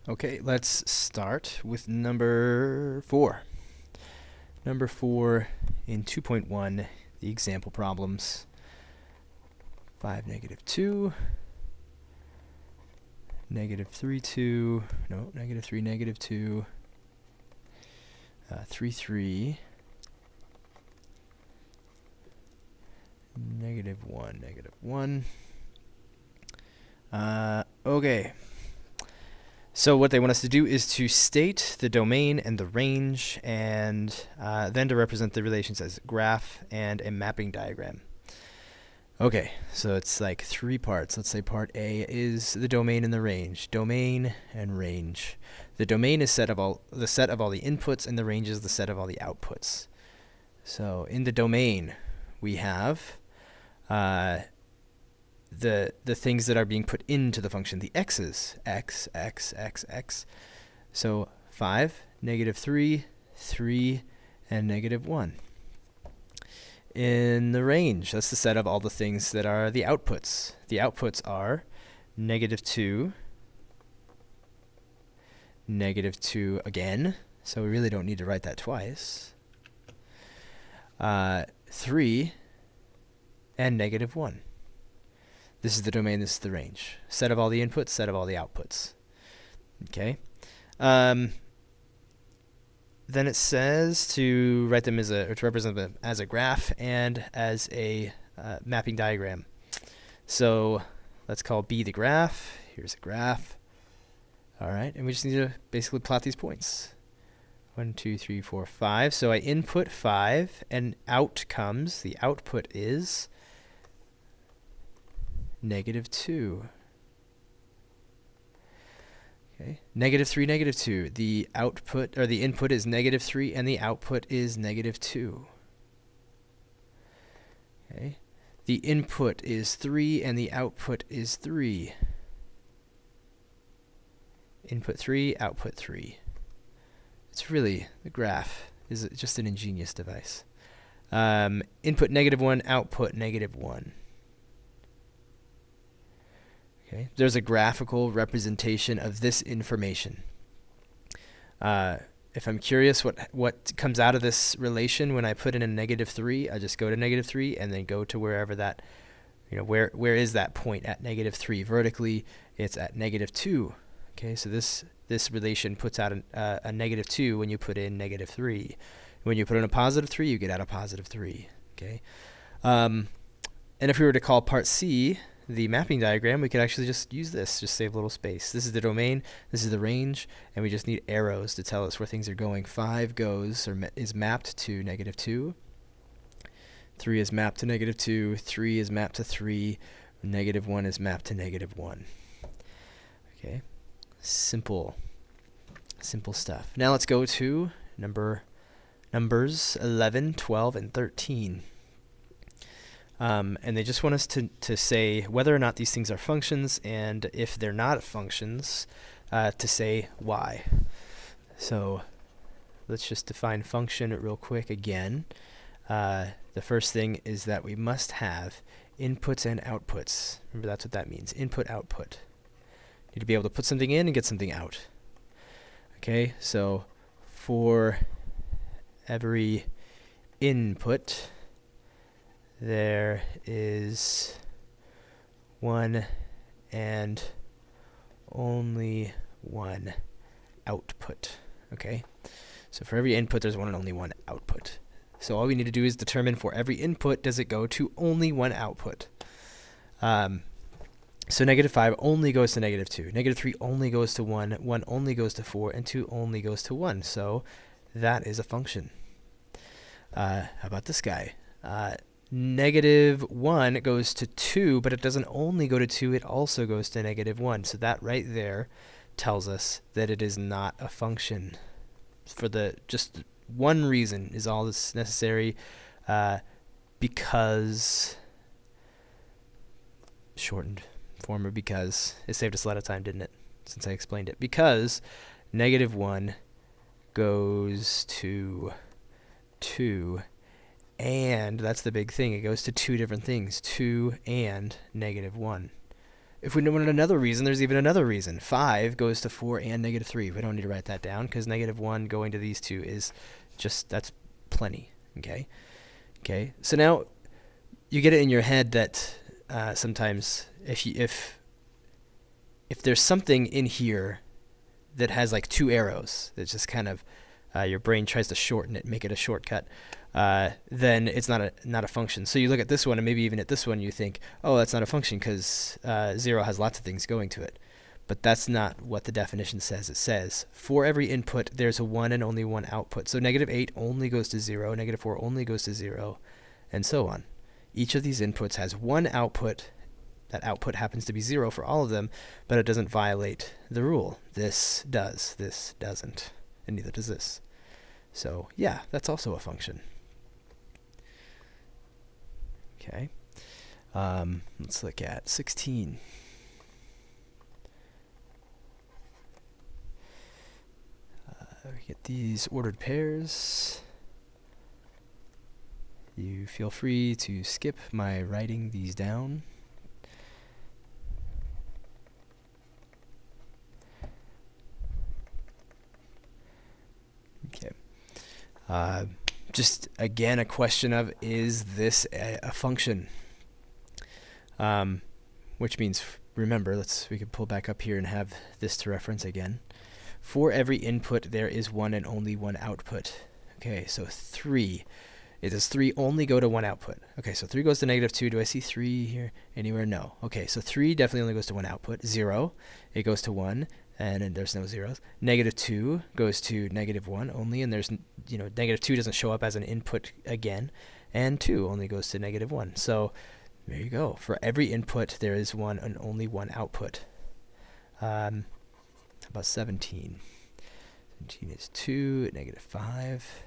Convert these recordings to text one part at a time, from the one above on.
Okay, let's start with number 4. Number 4 in 2.1, the example problems. 5, -2, -3, 2, no, -3, -2, 3, 3, -1, -1. Okay. So what they want us to do is to state the domain and the range, and then to represent the relations as a graph and a mapping diagram. Okay, so it's like 3 parts. Let's say part A is the domain and the range. Domain and range. The domain is the set of all the inputs, and the range is the set of all the outputs. So in the domain, we have the things that are being put into the function, the x's, x, x, x, x. So 5, -3, 3, and -1. In the range, that's the set of all the things that are the outputs. The outputs are -2, -2 again, so we really don't need to write that twice, 3, and -1. This is the domain, this is the range. Set of all the inputs, set of all the outputs. Okay. Then it says to write them or to represent them as a graph and as a mapping diagram. So let's call B the graph. Here's a graph. All right, and we just need to basically plot these points. 1, 2, 3, 4, 5. So I input 5, and out comes, the output is -2. Okay, -3, -2. The output, or the input, is -3, and the output is -2. Okay, the input is 3, and the output is 3. Input 3, output 3. It's really, the graph is just an ingenious device. Input -1, output -1. Okay. There's a graphical representation of this information. If I'm curious what comes out of this relation when I put in a -3, I just go to -3 and then go to wherever that, where is that point at -3? Vertically, it's at -2. Okay, so this relation puts out a -2 when you put in -3. When you put in a +3, you get out a +3. Okay, and if we were to call part C the mapping diagram, we could actually just use this, just save a little space. This is the domain, this is the range, and we just need arrows to tell us where things are going. 5 goes, or is mapped to -2. 3 is mapped to -2. 3 is mapped to 3. -1 is mapped to -1. Okay, simple stuff. Now let's go to numbers 11, 12, and 13. And they just want us to say whether or not these things are functions, and if they're not functions, to say why. So let's just define function real quick again. The first thing is that we must have inputs and outputs. Remember, that's what that means, input, output. You need to be able to put something in and get something out. Okay, so for every input, there is one and only one output. Okay, so for every input, there's one and only one output. So all we need to do is determine for every input, does it go to only one output? So -5 only goes to -2. -3 only goes to 1. 1 only goes to 4. And 2 only goes to 1. So that is a function. How about this guy? -1 goes to 2, but it doesn't only go to 2, it also goes to -1. So that right there tells us that it is not a function. For just one reason is all that's necessary, because, shortened form of because, it saved us a lot of time, didn't it, since I explained it. Because -1 goes to 2, and that's the big thing, it goes to 2 different things, 2 and -1. if we want another reason, there's even another reason. 5 goes to 4 and -3. We don't need to write that down because -1 going to these two is just, that's plenty. Okay. Okay. So now you get it in your head that sometimes if there's something in here that has like 2 arrows, that's just kind of your brain tries to shorten it, make it a shortcut, then it's not a function. So you look at this one, and maybe even at this one, you think, oh, that's not a function because 0 has lots of things going to it. But that's not what the definition says. It says, for every input, there's a 1 and only one output. So -8 only goes to 0, -4 only goes to 0, and so on. Each of these inputs has one output. That output happens to be 0 for all of them, but it doesn't violate the rule. This does, this doesn't, and neither does this. So yeah, that's also a function. Okay. Let's look at 16. We get these ordered pairs. You feel free to skip my writing these down. Okay. Just again a question of, is this a function? Which means, remember, we can pull back up here and have this to reference again. For every input, there is one and only one output. Okay, so 3. Does 3 only go to one output? Okay, so 3 goes to -2. Do I see 3 here anywhere? No. Okay, so 3 definitely only goes to one output. 0, it goes to 1, and then there's no zeros. -2 goes to -1 only, and there's, -2 doesn't show up as an input again, and 2 only goes to -1. So there you go. For every input, there is one and only one output. How about 17? 17 is 2, -5.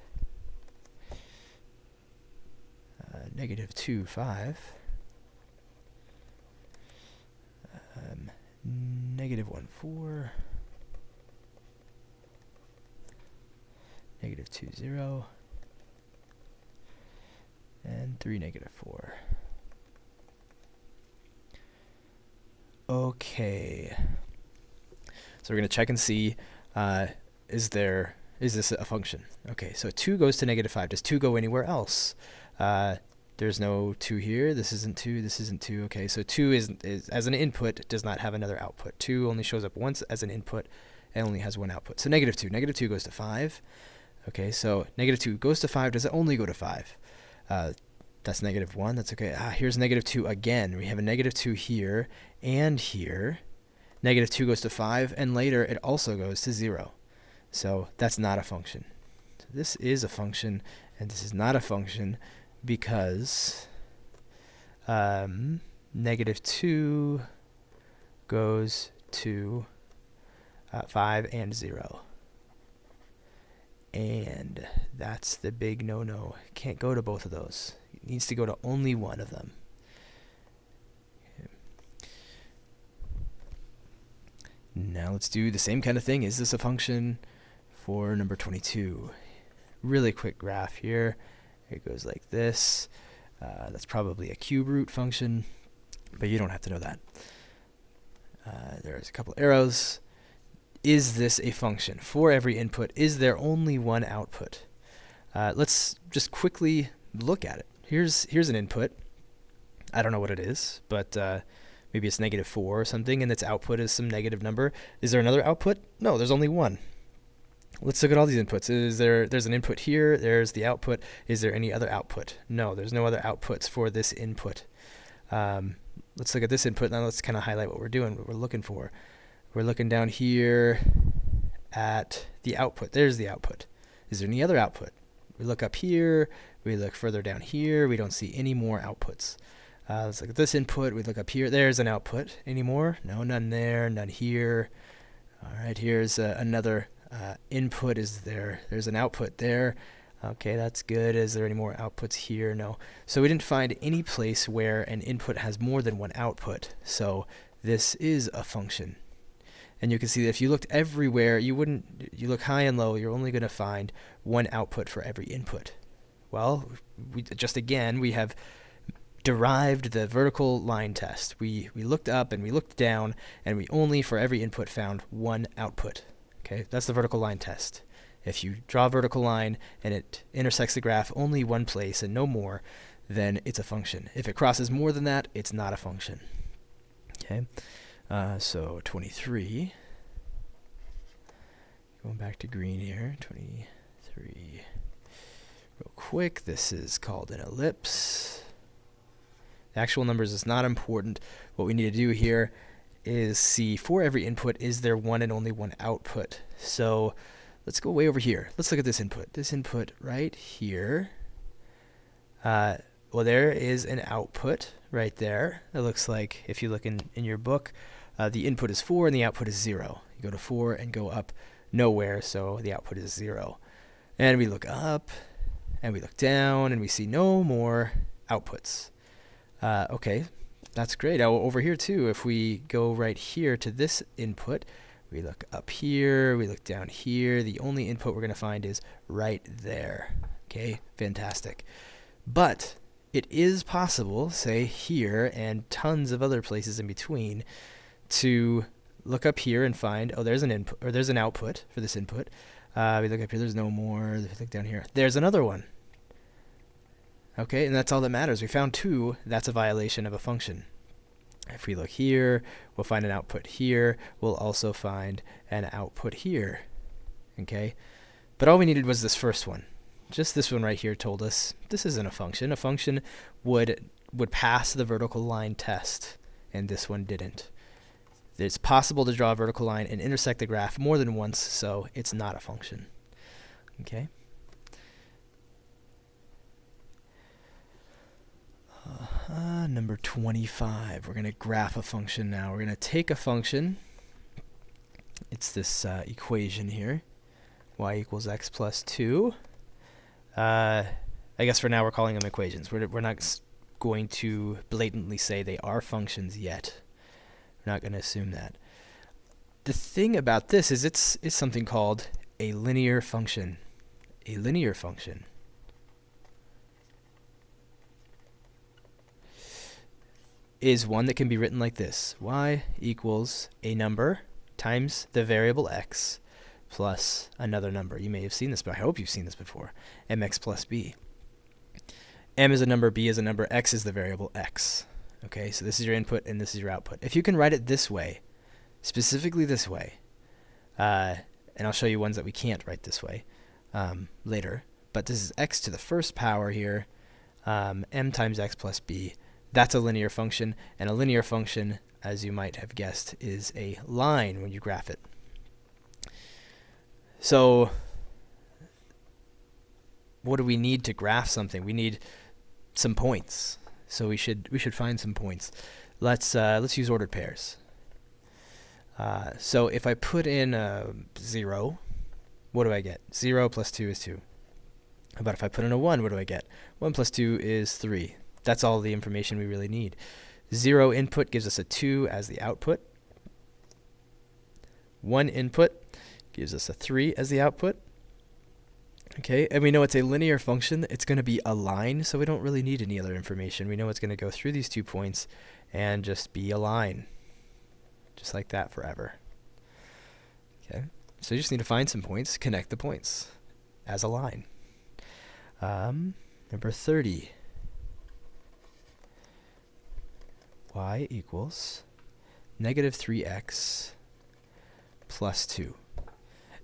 -2, 5. -1, 4. -2, 0. And 3, -4. Okay. So we're going to check and see, is this a function? Okay, so 2 goes to -5. Does 2 go anywhere else? There's no 2 here. This isn't 2. This isn't 2. Okay, so 2 is as an input, does not have another output. 2 only shows up once as an input and only has one output. So -2. -2 goes to 5. Okay, so -2 goes to 5. Does it only go to 5? That's -1. That's okay. Here's -2 again. We have a -2 here and here. -2 goes to 5, and later it also goes to 0. So that's not a function. So this is a function, and this is not a function because -2 goes to 5 and 0. And that's the big no-no. Can't go to both of those. It needs to go to only one of them. Okay. Now let's do the same kind of thing. Is this a function for number 22? Really quick graph here. It goes like this. That's probably a cube root function, but you don't have to know that. There's a couple arrows. Is this a function? For every input, is there only one output? Let's just quickly look at it. Here's an input. I don't know what it is, but maybe it's -4 or something, and its output is some negative number. Is there another output? No, there's only one. Let's look at all these inputs. There's an input here. There's the output. Is there any other output? No, there's no other outputs for this input. Let's look at this input. Now let's kind of highlight what we're doing, what we're looking for. We're looking down here at the output. There's the output. Is there any other output? We look up here. We look further down here. We don't see any more outputs. Let's look at this input. We look up here. There's an output. Any more? No, none there, none here. All right, here's another input. There's an output there. Okay, that's good. Is there any more outputs here? No. So we didn't find any place where an input has more than one output. So this is a function. And you can see that if you looked everywhere, you look high and low, you're only going to find one output for every input. Well, we have derived the vertical line test. We looked up and we looked down, and we only, for every input, found one output. Okay, that's the vertical line test. If you draw a vertical line and it intersects the graph only one place and no more, then it's a function. If it crosses more than that, it's not a function. Okay, so 23. Going back to green here, 23. Real quick, this is called an ellipse. The actual numbers is not important. What we need to do here is see, for every input, is there one and only one output? So let's go way over here. Let's look at this input. This input right here. Well, there is an output right there. It looks like, if you look in your book, the input is 4 and the output is 0. You go to 4 and go up nowhere, so the output is 0. And we look up, and we look down, and we see no more outputs. Okay, that's great. Now, over here too, if we go right here to this input, we look up here, we look down here, the only input we're going to find is right there. Okay, fantastic. But it is possible, say here and tons of other places in between, to look up here and find, oh, there's an input, or there's an output for this input. We look up here, there's no more. We look down here, there's another one. Okay, and that's all that matters. We found 2. That's a violation of a function. If we look here, we'll find an output here. We'll also find an output here. Okay, but all we needed was this first one. Just this one right here told us this isn't a function. A function would pass the vertical line test, and this one didn't. It's possible to draw a vertical line and intersect the graph more than once, so it's not a function. Okay. Number 25. We're going to graph a function now. We're going to take a function. It's this equation here. Y equals x plus 2. I guess for now we're calling them equations. We're not going to blatantly say they are functions yet. We're not going to assume that. The thing about this is it's something called a linear function. A linear function is one that can be written like this. Y equals a number times the variable x plus another number. You may have seen this, but I hope you've seen this before. Mx plus b. M is a number, b is a number, x is the variable x. Okay, so this is your input and this is your output. If you can write it this way, specifically this way, and I'll show you ones that we can't write this way later, but this is x to the first power here, m times x plus b. That's a linear function, and a linear function, as you might have guessed, is a line when you graph it. So what do we need to graph something? We need some points. So we should find some points. Let's use ordered pairs. So if I put in 0, what do I get? 0 plus 2 is 2. How about if I put in a 1, what do I get? 1 plus 2 is 3. That's all the information we really need. 0 input gives us a 2 as the output. 1 input gives us a 3 as the output. Okay, and we know it's a linear function. It's going to be a line, so we don't really need any other information. We know it's going to go through these 2 points and just be a line. Just like that forever. Okay, so you just need to find some points, connect the points as a line. Number 30. Y equals negative 3x plus 2.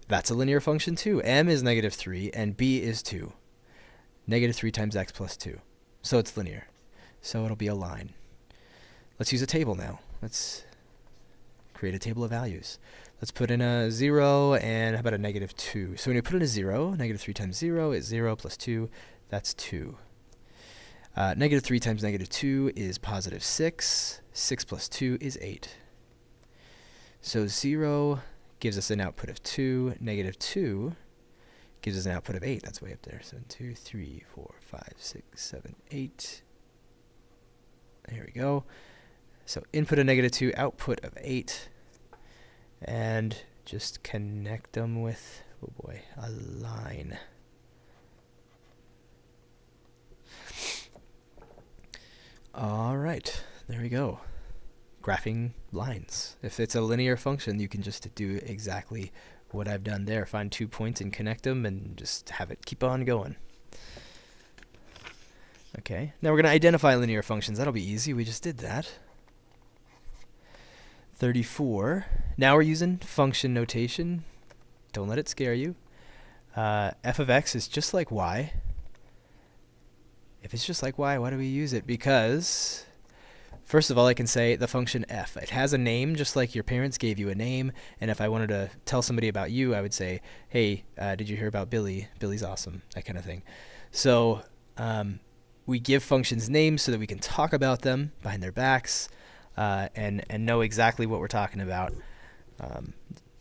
That's a linear function too. M is negative 3 and b is 2. Negative 3 times x plus 2. So it's linear. So it'll be a line. Let's use a table now. Let's create a table of values. Let's put in a 0 and how about a negative 2. So when you put in a 0, negative 3 times 0 is 0 plus 2. That's 2. Negative 3 times negative 2 is positive 6. 6 plus 2 is 8. So 0 gives us an output of 2. Negative 2 gives us an output of 8. That's way up there. So 2, 3, 4, 5, 6, 7, 8. There we go. So input of negative 2, output of 8. And just connect them with, oh boy, a line. All right, there we go. Graphing lines. If it's a linear function, you can just do exactly what I've done there. Find 2 points and connect them and just have it keep on going. Okay, now we're going to identify linear functions. That'll be easy. We just did that. 34. Now we're using function notation. Don't let it scare you. F of x is just like y. If it's just like y, why do we use it? Because, first of all, I can say the function f. It has a name just like your parents gave you a name. And if I wanted to tell somebody about you, I would say, hey, did you hear about Billy? Billy's awesome, that kind of thing. So we give functions names so that we can talk about them behind their backs and know exactly what we're talking about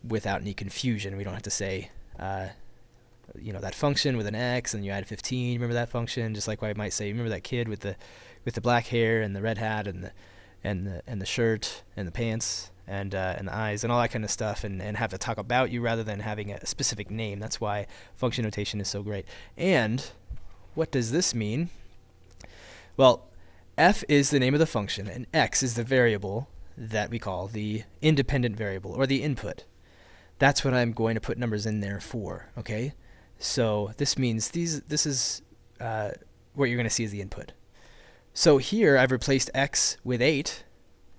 without any confusion. We don't have to say, that function with an x and you add 15. Remember that function? Just like I might say, remember that kid with the black hair and the red hat and the shirt and the pants and the eyes and all that kind of stuff, and have to talk about you rather than having a specific name. That's why function notation is so great. And what does this mean? Well, f is the name of the function, and x is the variable that we call the independent variable, or the input. That's what I'm going to put numbers in there for, okay? So this means this is what you're going to see as the input. So here I've replaced x with 8,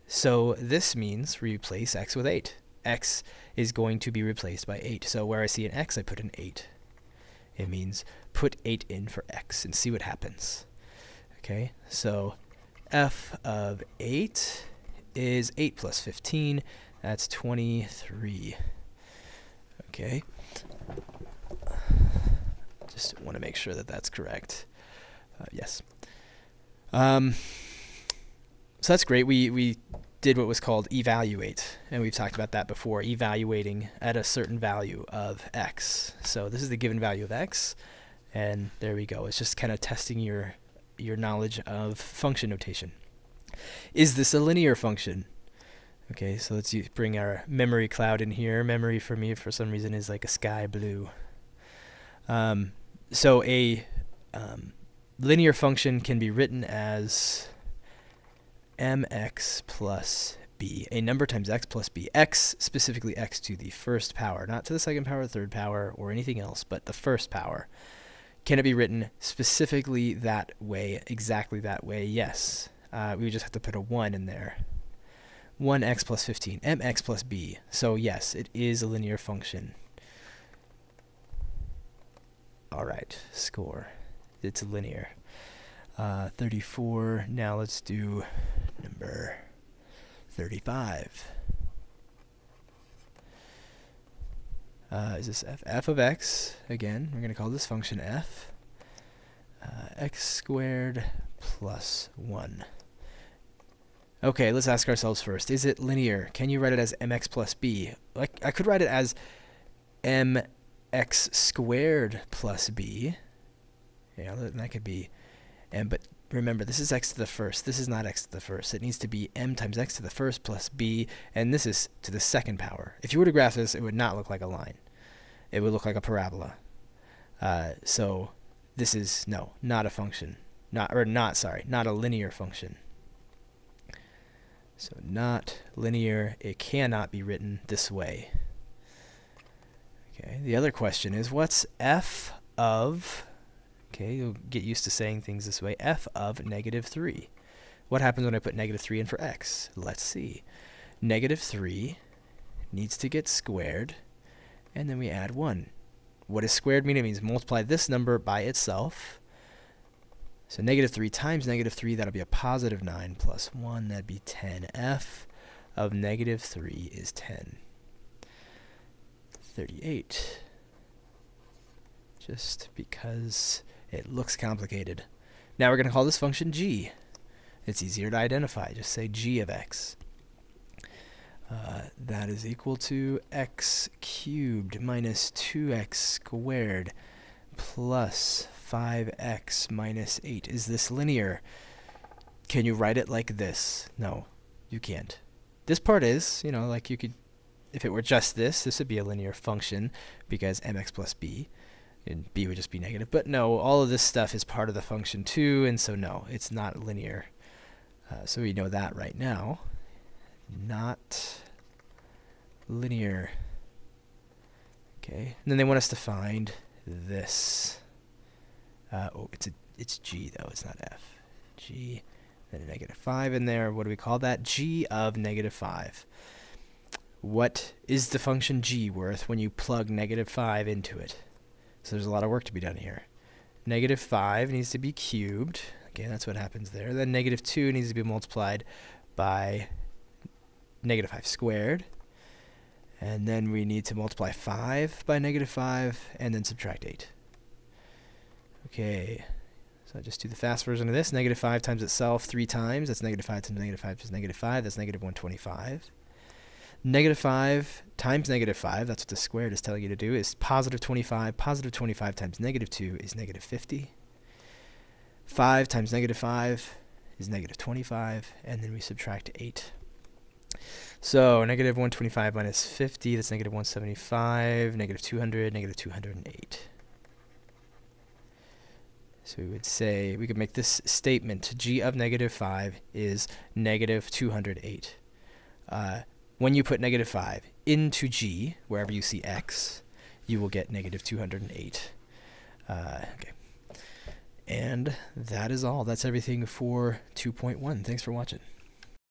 so this means replace x with 8. X is going to be replaced by 8. So where I see an x, I put an 8. It means put 8 in for x and see what happens. Okay, so f of 8 is 8 plus 15. That's 23. Okay. Just want to make sure that that's correct. Yes. So that's great. We did what was called evaluate, and we've talked about that before, evaluating at a certain value of x. So this is the given value of x, and there we go. It's just kind of testing your knowledge of function notation. Is this a linear function? Okay, so let's bring our memory cloud in here. Memory for me, for some reason, is like a sky blue. So a linear function can be written as mx plus b, a number times x plus b. X, specifically x to the first power, not to the second power, third power, or anything else, but the first power. Can it be written specifically that way, exactly that way? Yes. We would just have to put a 1 in there. 1x plus 15, mx plus b. So yes, it is a linear function. All right, score. It's linear. 34. Now let's do number 35. Is this f of x? Again, we're going to call this function f. X squared plus 1. Okay, let's ask ourselves first, is it linear? Can you write it as mx plus b? Like, I could write it as mx squared plus b. Yeah, that could be m, but remember, this is x to the first. This is not x to the first. It needs to be m times x to the first plus b, and this is to the second power. If you were to graph this, it would not look like a line. It would look like a parabola. So this is, not a function. Not a linear function. So not linear. It cannot be written this way. Okay, the other question is, what's f of, okay, you'll get used to saying things this way, f of negative 3. What happens when I put negative 3 in for x? Let's see. Negative 3 needs to get squared, and then we add 1. What does squared mean? It means multiply this number by itself. So negative 3 times negative 3, that'll be a positive 9 plus 1, that'd be 10. F of negative 3 is 10. 38. Just because it looks complicated. Now we're going to call this function g. It's easier to identify. Just say g of x. That is equal to x cubed minus 2x squared plus 5x minus 8. Is this linear? Can you write it like this? No, you can't. This part is, like you could, if it were just this would be a linear function because mx plus b, and b would just be negative. But no, all of this stuff is part of the function too, and so no, it's not linear. So we know that right now. Not linear. Okay, and then they want us to find this. Oh, it's g though, it's not f. G, then a -5 in there. What do we call that? G of -5. What is the function g worth when you plug -5 into it? So there's a lot of work to be done here. -5 needs to be cubed. Okay, that's what happens there. Then -2 needs to be multiplied by -5 squared. And then we need to multiply 5 by -5 and then subtract 8. Okay, so I just do the fast version of this. -5 times itself 3 times. That's -5 times -5 times -5. That's -125. -5 times -5, that's what the squared is telling you to do, is +25. +25 times -2 is -50. 5 times -5 is -25, and then we subtract 8. So -125 minus 50, that's -175, -200, -208. So we would say, we could make this statement, g of -5 is -208. When you put -5 into g, wherever you see x, you will get -208. Okay. And that is all. That's everything for 2.1. Thanks for watching.